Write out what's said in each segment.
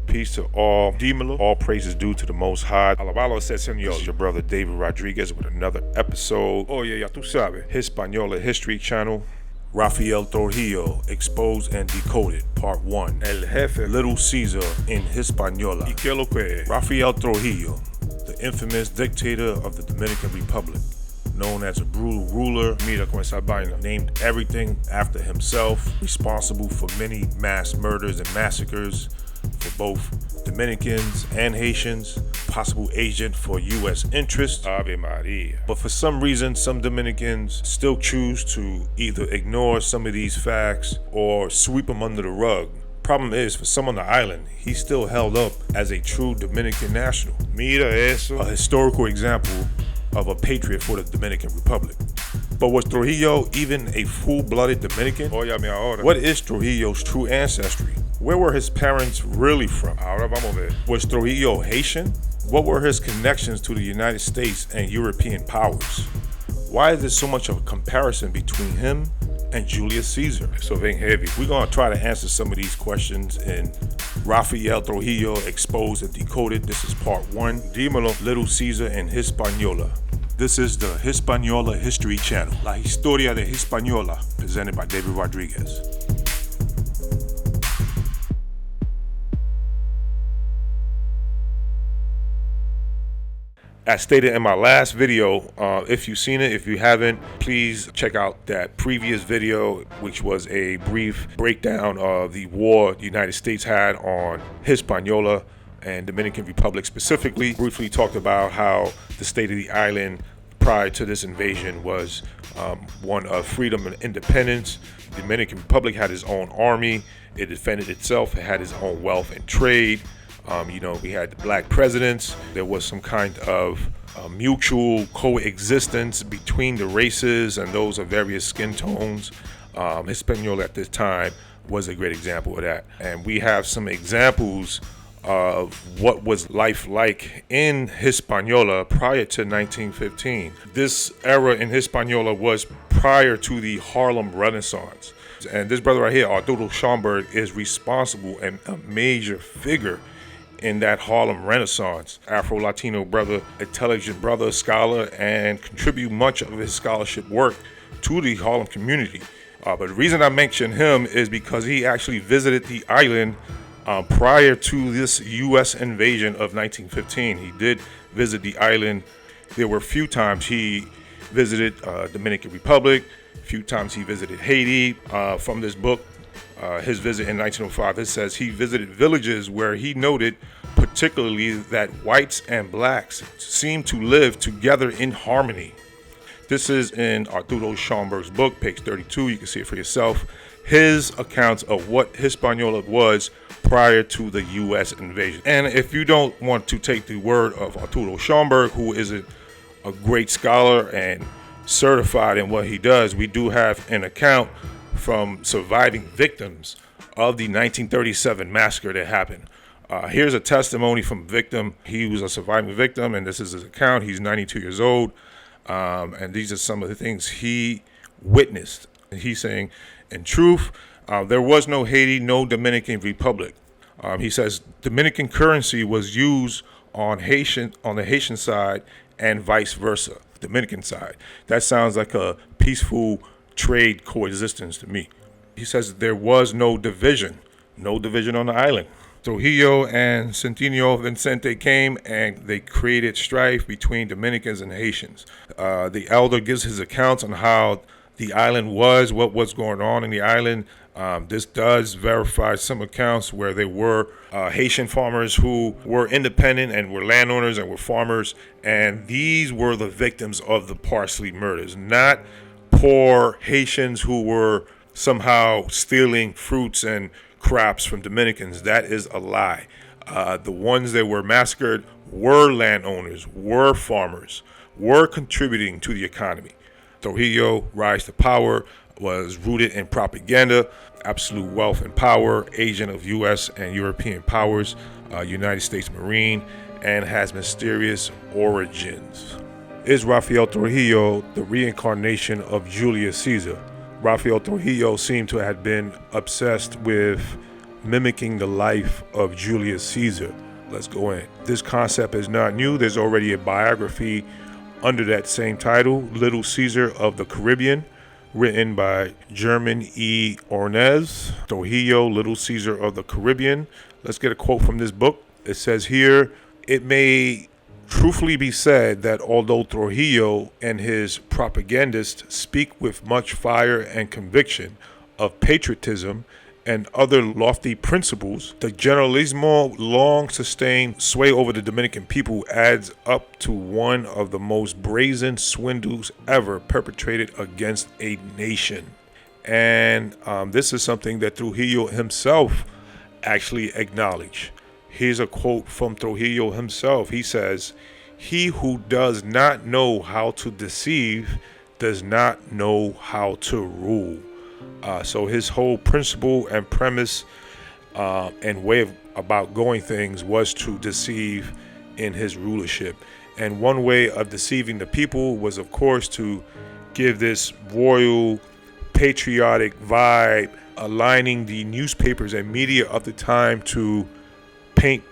Peace to all. Dímelo. All praises due to the Most High. Alabalo se Señor. This is your brother David Rodriguez with another episode. Oh yeah, ya tú sabes. Hispaniola History Channel. Rafael Trujillo, Exposed and Decoded, Part 1. El Jefe, Little Caesar in Hispaniola. ¿Y qué lo que es? Rafael Trujillo, the infamous dictator of the Dominican Republic, known as a brutal ruler, mira con esa vaina, named everything after himself, responsible for many mass murders and massacres for both Dominicans and Haitians, possible agent for U.S. interests, Ave Maria. But for some reason, some Dominicans still choose to either ignore some of these facts or sweep them under the rug. Problem is, for some on the island, he's still held up as a true Dominican national. Mira eso. A historical example of a patriot for the Dominican Republic. But was Trujillo even a full-blooded Dominican? Óyame ahora. What is Trujillo's true ancestry? Where were his parents really from? Ahora vamos a ver. Was Trujillo Haitian? What were his connections to the United States and European powers? Why is there so much of a comparison between him and Julius Caesar? So being heavy. We're going to try to answer some of these questions in Rafael Trujillo, Exposed and Decoded. This is part 1. Dímelo, Little Caesar in Hispaniola. This is the Hispaniola History Channel. La Historia de Hispaniola, presented by David Rodriguez. As stated in my last video, if you've seen it, if you haven't, please check out that previous video, which was a brief breakdown of the war the United States had on Hispaniola and Dominican Republic specifically. Briefly talked about how the state of the island prior to this invasion was one of freedom and independence. The Dominican Republic had its own army. It defended itself. It had its own wealth and trade. We had the black presidents. There was some kind of mutual coexistence between the races and those of various skin tones. Hispaniola at this time was a great example of that. And we have some examples of what was life like in Hispaniola prior to 1915. This era in Hispaniola was prior to the Harlem Renaissance. And this brother right here, Arturo Schomburg, is responsible and a major figure in that Harlem Renaissance. Afro-Latino brother, intelligent brother, scholar, and contribute much of his scholarship work to the Harlem community. But the reason I mention him is because he actually visited the island prior to this U.S. invasion of 1915. He did visit the island. There were a few times he visited Dominican Republic, a few times he visited Haiti. From this book, his visit in 1905, it says he visited villages where he noted particularly that whites and blacks seemed to live together in harmony. This is in Arturo Schomburg's book, page 32. You can see it for yourself. His accounts of what Hispaniola was prior to the U.S. invasion. And if you don't want to take the word of Arturo Schomburg, who is a great scholar and certified in what he does, we do have an account from surviving victims of the 1937 massacre that happened. Here's a testimony from a victim. He was a surviving victim, and this is his account. He's 92 years old, and these are some of the things he witnessed. And he's saying, in truth, there was no Haiti, no Dominican Republic. He says Dominican currency was used on the Haitian side and vice versa, Dominican side. That sounds like a peaceful trade coexistence to me. He says there was no division on the island. Trujillo and Centineo Vicente came and they created strife between Dominicans and Haitians. The elder gives his accounts on how the island was, what was going on in the island. This does verify some accounts where there were Haitian farmers who were independent and were landowners and were farmers, and these were the victims of the parsley murders, not poor Haitians who were somehow stealing fruits and crops from Dominicans. That is a lie. The ones that were massacred were landowners, were farmers, were contributing to the economy. Trujillo, rise to power, was rooted in propaganda, absolute wealth and power, agent of U.S. and European powers, United States Marine, and has mysterious origins. Is Rafael Trujillo the reincarnation of Julius Caesar? Rafael Trujillo seemed to have been obsessed with mimicking the life of Julius Caesar. Let's go in. This concept is not new. There's already a biography under that same title, Little Caesar of the Caribbean, written by German E. Ornez. Trujillo, Little Caesar of the Caribbean. Let's get a quote from this book. It says here, "It may truthfully be said that although Trujillo and his propagandists speak with much fire and conviction of patriotism and other lofty principles, the generalismo long-sustained sway over the Dominican people adds up to one of the most brazen swindles ever perpetrated against a nation." And this is something that Trujillo himself actually acknowledged. Here's a quote from Trujillo himself. He says, "He who does not know how to deceive does not know how to rule." So his whole principle and premise and way of about going things was to deceive in his rulership. And one way of deceiving the people was, of course, to give this royal patriotic vibe, aligning the newspapers and media of the time to paint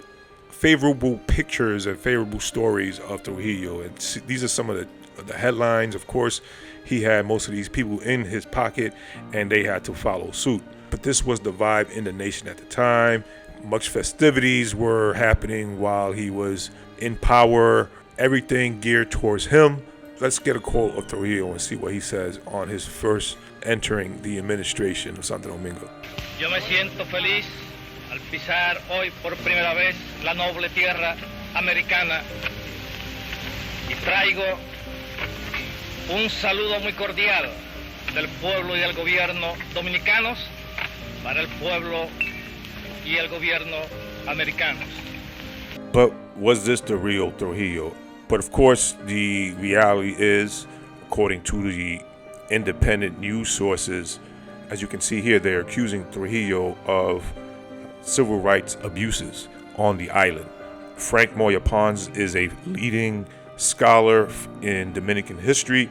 favorable pictures and favorable stories of Trujillo. And these are some of the headlines. Of course, he had most of these people in his pocket and they had to follow suit. But this was the vibe in the nation at the time. Much festivities were happening while he was in power, everything geared towards him. Let's get a quote of Trujillo and see what he says on his first entering the administration of Santo Domingo. Yo me siento feliz al pisar hoy por primera vez la noble tierra americana y traigo un saludo muy cordial del pueblo y del gobierno dominicanos para el pueblo y el gobierno americanos. But was this the real Trujillo? But of course, the reality is, according to the independent news sources, as you can see here, they're accusing Trujillo of civil rights abuses on the island. Frank Moya Pons is a leading scholar in Dominican history,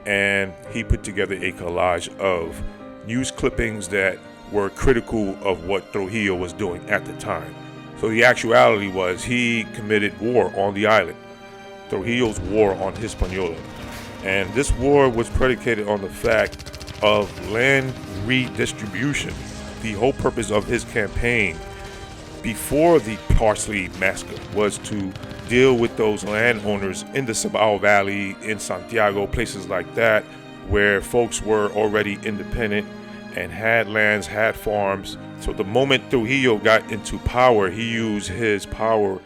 and he put together a collage of news clippings that were critical of what Trujillo was doing at the time. So the actuality was he committed war on the island, Trujillo's war on Hispaniola. And this war was predicated on the fact of land redistribution. The whole purpose of his campaign before the Parsley Massacre was to deal with those landowners in the Cibao Valley, in Santiago, places like that, where folks were already independent and had lands, had farms. So the moment Trujillo got into power, he used his power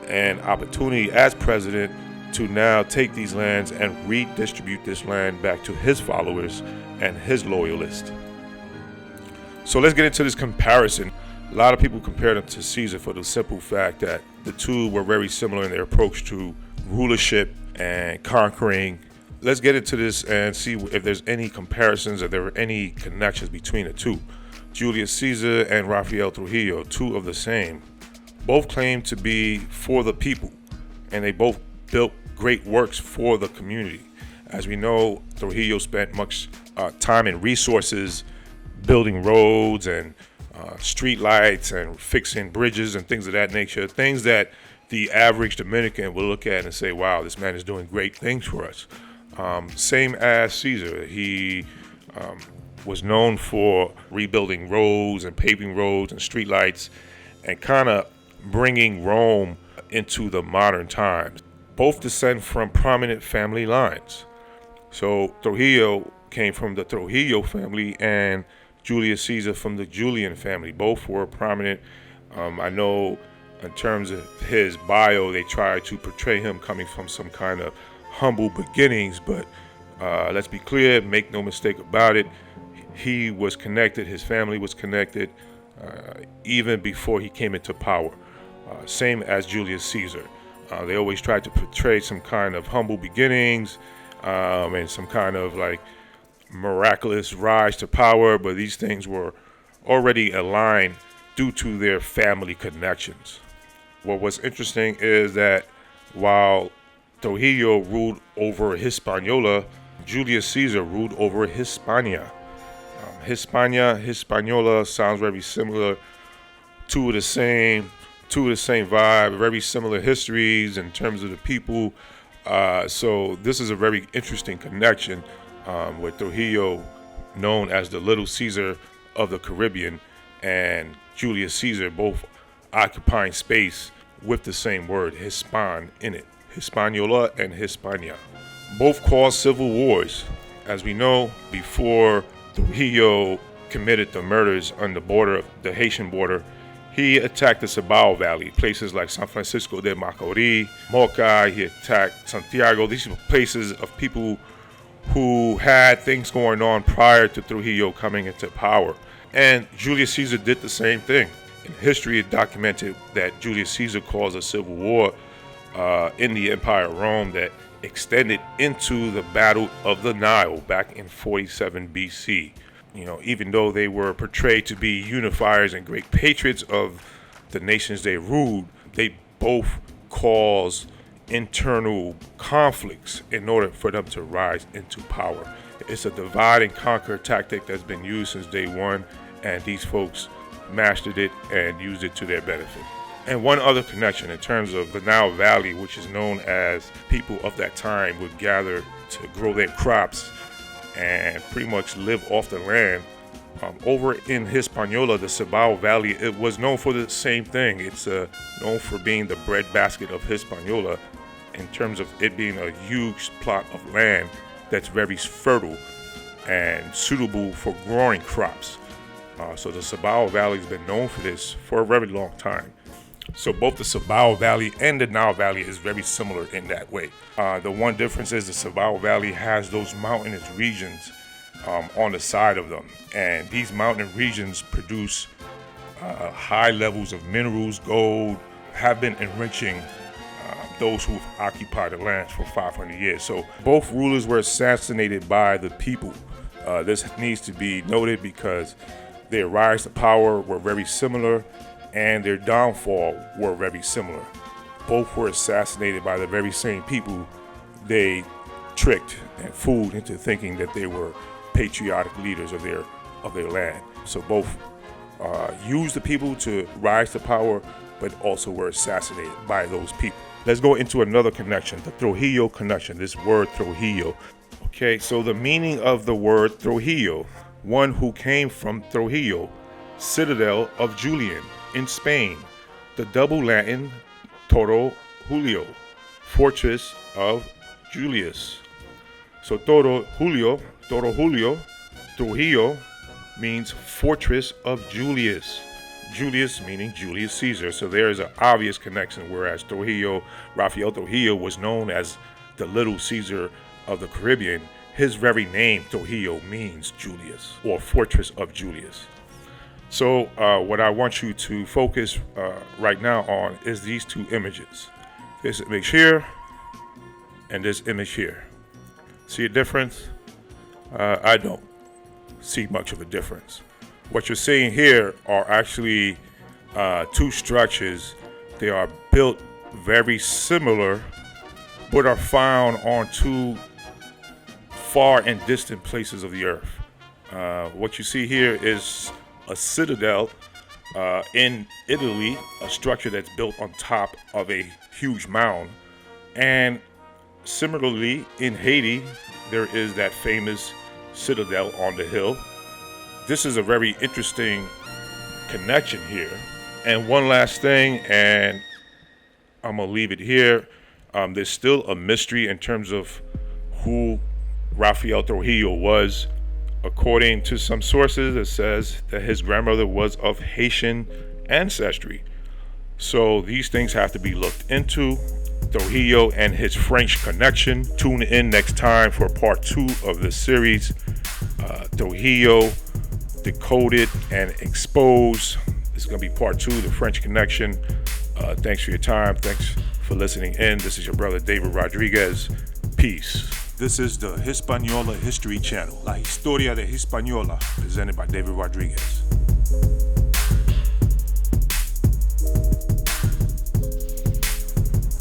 and opportunity as president to now take these lands and redistribute this land back to his followers and his loyalists. So let's get into this comparison. A lot of people compared him to Caesar for the simple fact that the two were very similar in their approach to rulership and conquering. Let's get into this and see if there's any comparisons, if there are any connections between the two. Julius Caesar and Rafael Trujillo, two of the same, both claim to be for the people, and they both built great works for the community. As we know, Trujillo spent much time and resources building roads and street lights and fixing bridges and things of that nature, things that the average Dominican will look at and say, wow, this man is doing great things for us. Same as Caesar. He was known for rebuilding roads and paving roads and street lights and kind of bringing Rome into the modern times. Both descend from prominent family lines. So Trujillo came from the Trujillo family and Julius Caesar from the Julian family. Both were prominent. I know in terms of his bio, they tried to portray him coming from some kind of humble beginnings, but let's be clear, make no mistake about it, he was connected, his family was connected even before he came into power. Same as Julius Caesar. They always tried to portray some kind of humble beginnings and some kind of like miraculous rise to power, but these things were already aligned due to their family connections. What was interesting is that while Trujillo ruled over Hispaniola, Julius Caesar ruled over Hispania. Hispaniola sounds very similar. Two of the same vibe, very similar histories in terms of the people. So this is a very interesting connection with Trujillo, known as the Little Caesar of the Caribbean, and Julius Caesar, both occupying space with the same word, Hispan, in it. Hispaniola and Hispania. Both caused civil wars. As we know, before Trujillo committed the murders on the border, the Haitian border, he attacked the Cibao Valley, places like San Francisco de Macorís, Moca. He attacked Santiago. These were places of people who had things going on prior to Trujillo coming into power. And Julius Caesar did the same thing. In history, it documented that Julius Caesar caused a civil war in the Empire of Rome that extended into the Battle of the Nile back in 47 BC. You know, even though they were portrayed to be unifiers and great patriots of the nations they ruled, they both caused internal conflicts in order for them to rise into power. It's a divide and conquer tactic that's been used since day one, and these folks mastered it and used it to their benefit. And one other connection in terms of the Nile Valley, which is known as people of that time would gather to grow their crops and pretty much live off the land. Over in Hispaniola, the Cibao Valley, it was known for the same thing. It's known for being the breadbasket of Hispaniola in terms of it being a huge plot of land that's very fertile and suitable for growing crops. So the Cibao Valley has been known for this for a very long time. So both the Cibao Valley and the Nile Valley is very similar in that way. The one difference is the Cibao Valley has those mountainous regions on the side of them. And these mountain regions produce high levels of minerals, gold, have been enriching those who've occupied the lands for 500 years. So both rulers were assassinated by the people. This needs to be noted because their rise to power were very similar and their downfall were very similar. Both were assassinated by the very same people they tricked and fooled into thinking that they were patriotic leaders of their land. So both used the people to rise to power, but also were assassinated by those people. Let's go into another connection, the Trujillo connection, this word Trujillo. Okay, so the meaning of the word Trujillo, one who came from Trujillo, citadel of Julian in Spain, the double Latin Toro Julio, fortress of Julius. So Toro Julio, Trujillo means fortress of Julius. Julius meaning Julius Caesar. So there is an obvious connection, whereas Trujillo, Rafael Trujillo, was known as the Little Caesar of the Caribbean. His very name, Trujillo, means Julius, or fortress of Julius. So what I want you to focus right now on is these two images. This image here and this image here. See a difference? I don't see much of a difference. What you're seeing here are actually two structures. They are built very similar, but are found on two far and distant places of the earth. What you see here is a citadel in Italy, a structure that's built on top of a huge mound. And similarly, in Haiti, there is that famous citadel on the hill. This is a very interesting connection here. And one last thing, and I'm gonna leave it here. There's still a mystery in terms of who Rafael Trujillo was. According to some sources, it says that his grandmother was of Haitian ancestry. So these things have to be looked into. Trujillo and his French connection. Tune in next time for part 2 of this series. Trujillo, Decoded and Exposed. This is going to be part 2, the French connection. Thanks for your time. Thanks for listening in. This is your brother David Rodriguez. Peace. This is the Hispaniola History Channel, La Historia de Hispaniola, presented by David Rodriguez.